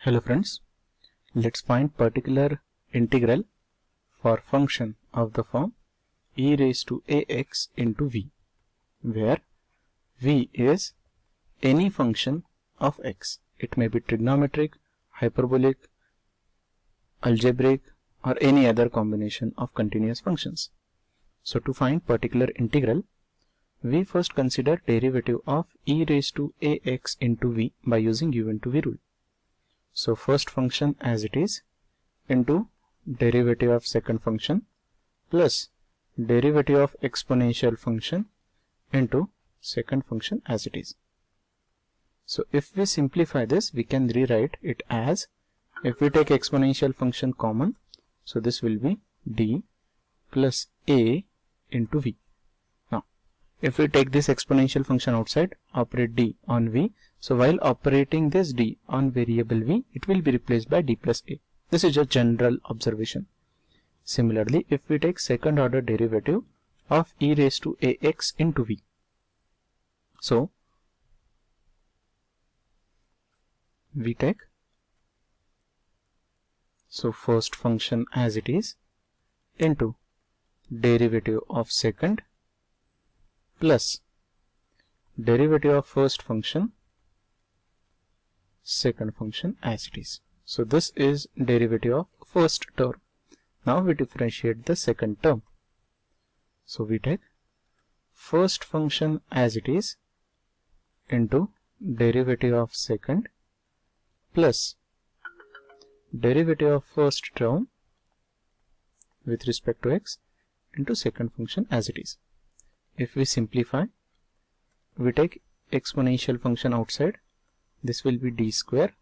Hello friends, let's find particular integral for function of the form e raised to ax into v, where v is any function of x. It may be trigonometric, hyperbolic, algebraic, or any other combination of continuous functions. So to find particular integral, we first consider derivative of e raised to ax into v by using u into v rule. So first function as it is into derivative of second function plus derivative of exponential function into second function as it is. So if we simplify this, we can rewrite it as, if we take exponential function common, so this will be d plus a into v. Now if we take this exponential function outside, operate d on v, so while operating this d on variable v, it will be replaced by d plus a. This is a general observation. Similarly, if we take second order derivative of e raised to ax into v, so we take first function as it is into derivative of second plus derivative of first function, second function as it is. So this is derivative of first term. Now we differentiate the second term. So we take first function as it is into derivative of second plus derivative of first term with respect to x into second function as it is. If we simplify, we take exponential function outside, this will be d square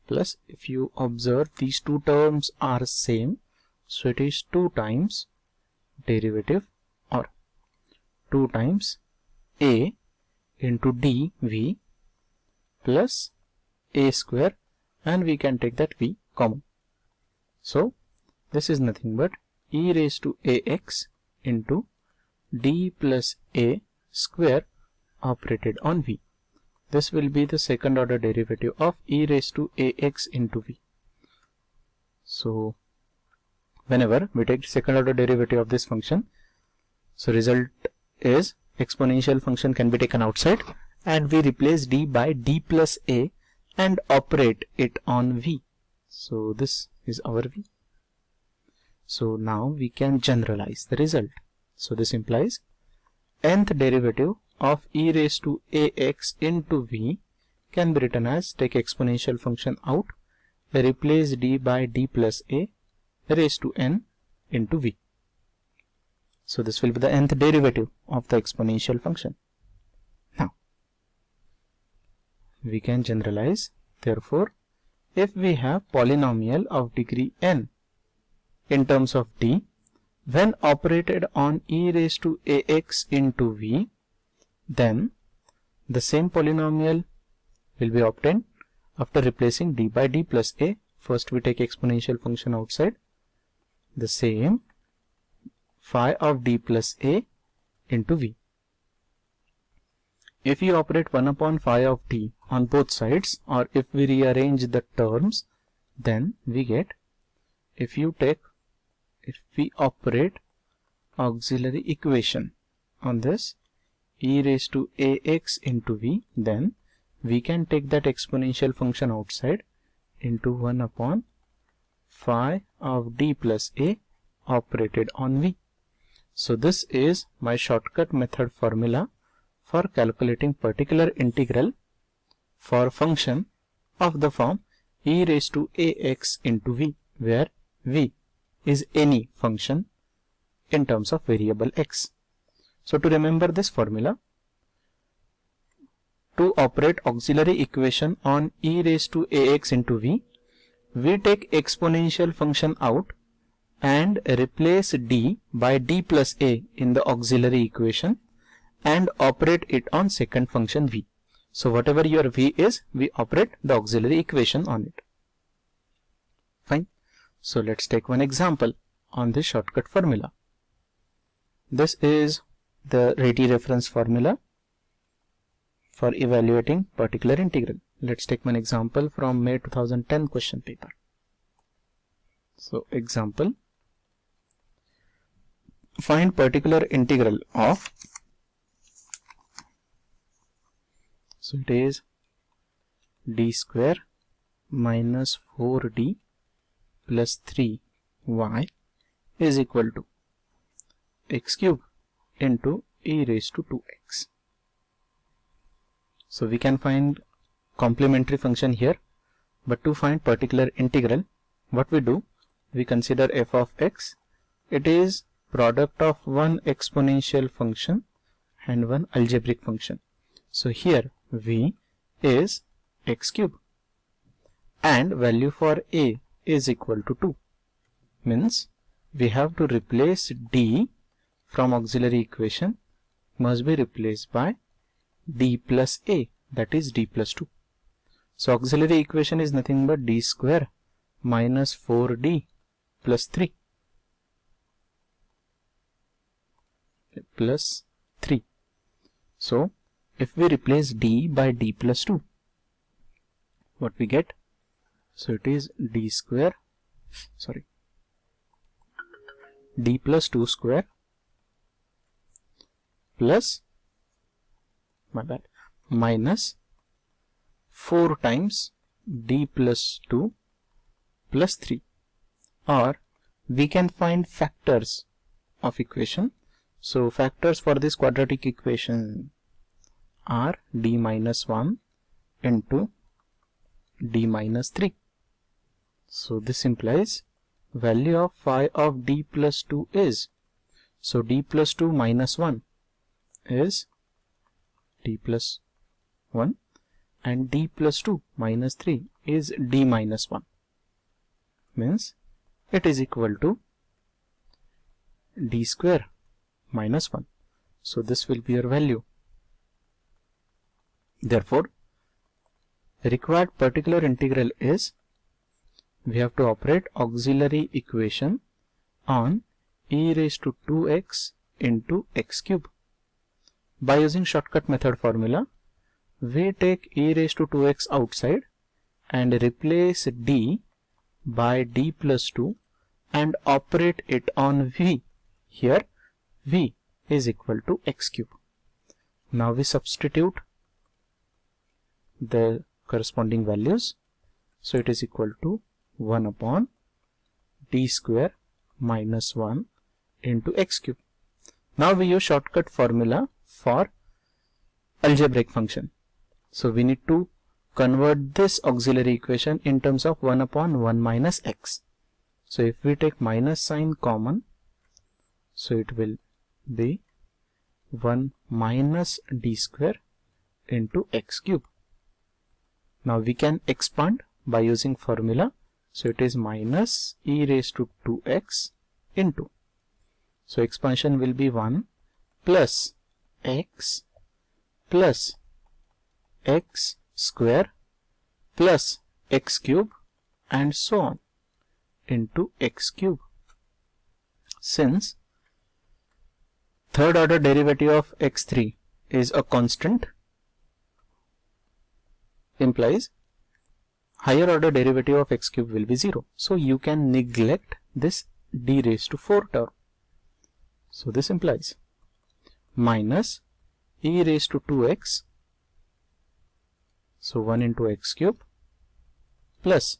plus, if you observe, these two terms are same, so it is 2 times derivative or 2 times a into dv plus a square, and we can take that v common. So this is nothing but e raised to ax into d plus a square operated on v. This will be the second order derivative of e raised to ax into v. So whenever we take second order derivative of this function, so result is exponential function can be taken outside and we replace d by d plus a and operate it on v. So this is our v. So now we can generalize the result. So this implies nth derivative of e raised to ax into v can be written as, take exponential function out, replace d by d plus a raised to n into v. So this will be the nth derivative of the exponential function. Now we can generalize, therefore if we have polynomial of degree n in terms of d, when operated on e raised to ax into v, then the same polynomial will be obtained after replacing d by d plus a. First we take exponential function outside, the same phi of d plus a into v. If you operate 1 upon phi of d on both sides, or if we rearrange the terms, then we get, if we operate auxiliary equation on this e raised to ax into v, then we can take that exponential function outside into 1 upon phi of d plus a operated on v. So this is my shortcut method formula for calculating particular integral for function of the form e raised to ax into v, where v is any function in terms of variable x. So to remember this formula, to operate auxiliary equation on e raised to ax into v, we take exponential function out and replace d by d plus a in the auxiliary equation and operate it on second function v. So whatever your v is, we operate the auxiliary equation on it. Fine. So let's take one example on this shortcut formula. This is the ready reference formula for evaluating particular integral. Let's take one example from May 2010 question paper. So example, find particular integral of, so it is d square minus 4d plus 3y is equal to x cube into e raised to 2x. So we can find complementary function here, but to find particular integral, what we do, we consider f of x. It is product of one exponential function and one algebraic function. So here v is x cube and value for a is equal to 2. Means we have to replace d from auxiliary equation must be replaced by d plus a, that is d plus 2. So auxiliary equation is nothing but d square minus 4d plus 3 plus 3. So if we replace d by d plus 2, what we get? So it is d square, d plus 2 square plus, minus 4 times d plus 2 plus 3, or we can find factors of equation. So factors for this quadratic equation are d minus 1 into d minus 3. So this implies value of phi of d plus 2 is, so d plus 2 minus 1 is d plus 1 and d plus 2 minus 3 is d minus 1, means it is equal to d square minus 1. So this will be your value. Therefore, required particular integral is, we have to operate auxiliary equation on e raised to 2x into x cube. By using shortcut method formula, we take e raised to 2x outside and replace d by d plus 2 and operate it on v. Here v is equal to x cube. Now we substitute the corresponding values. So it is equal to 1 upon d square minus 1 into x cube. Now we use shortcut formula for algebraic function. So we need to convert this auxiliary equation in terms of 1 upon 1 minus x. So if we take minus sign common, so it will be 1 minus d square into x cube. Now we can expand by using formula. So it is minus e raised to 2x into. So expansion will be 1 plus x square plus x cube and so on into x cube. Since third order derivative of x3 is a constant, implies higher order derivative of x cube will be 0. So you can neglect this d raised to 4 term. So this implies minus e raised to 2x, so 1 into x cube, plus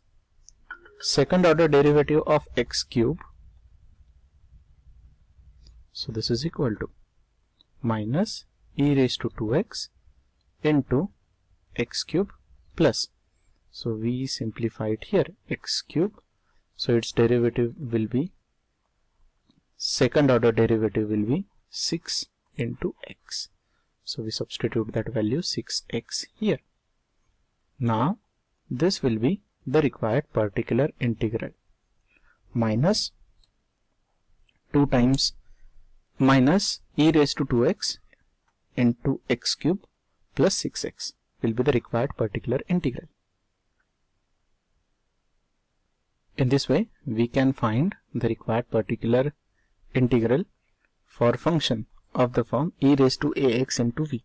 second order derivative of x cube, so this is equal to minus e raised to 2x into x cube plus, so we simplify it here, x cube, so its derivative will be, second order derivative will be 6 into x. So we substitute that value 6x here. Now this will be the required particular integral. Minus 2 times minus e raised to 2x into x cube plus 6x will be the required particular integral. In this way, we can find the required particular integral for function of the form e raised to ax into v.